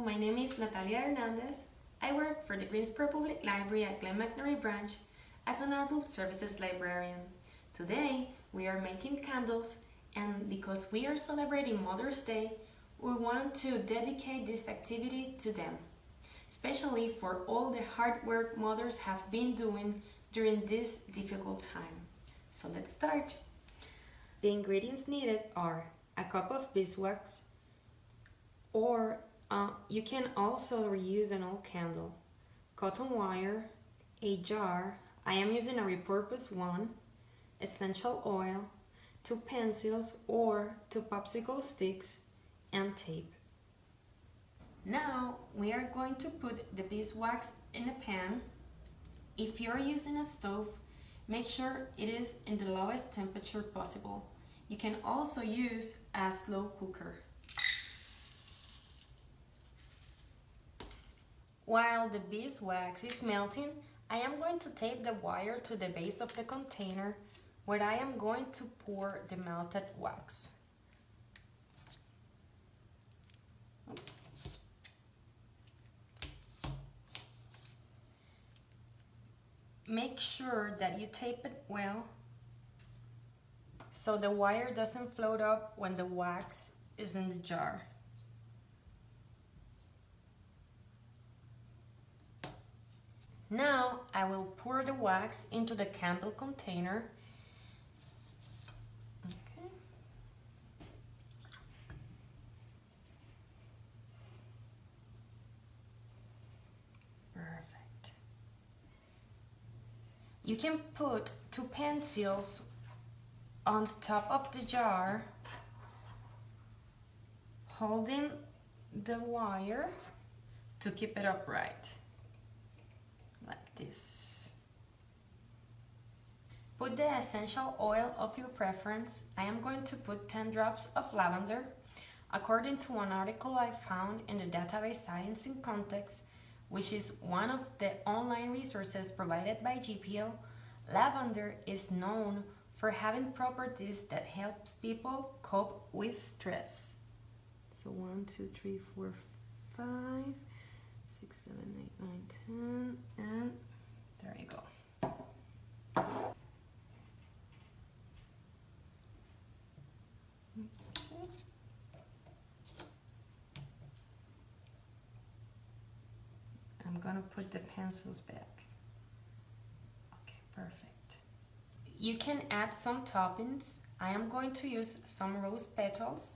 my name is Natalia. I work for the Greensboro Public Library at Glen McNary Branch as an adult services librarian. Today, we are making candles, and because we are celebrating Mother's Day, we want to dedicate this activity to them, especially for all the hard work mothers have been doing during this difficult time. So let's start. The ingredients needed are a cup of beeswax, or you can also reuse an old candle, cotton wire, a jar, I am using a repurposed one, essential oil, 2 pencils or 2 popsicle sticks, and tape. Now we are going to put the beeswax in a pan. If you're using a stove, make sure it is in the lowest temperature possible. You can also use a slow cooker. While the beeswax is melting, I am going to tape the wire to the base of the container where I am going to pour the melted wax. Make sure that you tape it well so the wire doesn't float up when the wax is in the jar. Now I will pour the wax into the candle container. Okay. Perfect. You can put 2 pencils on the top of the jar, holding the wire to keep it upright. Like this. Put the essential oil of your preference. I am going to put 10 drops of lavender. According to an article I found in the database Science in Context, which is one of the online resources provided by GPL, lavender is known for having properties that helps people cope with stress. So 1, 2, 3, 4, 5, 6, 7, 8, 9, 10, and there you go. Okay. I'm gonna put the pencils back. Okay, perfect. You can add some toppings. I am going to use some rose petals,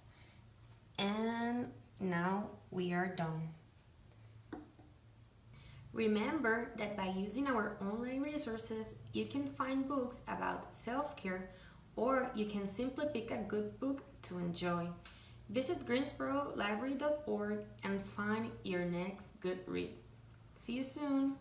and now we are done. Remember that by using our online resources, you can find books about self-care, or you can simply pick a good book to enjoy. Visit greensborolibrary.org and find your next good read. See you soon!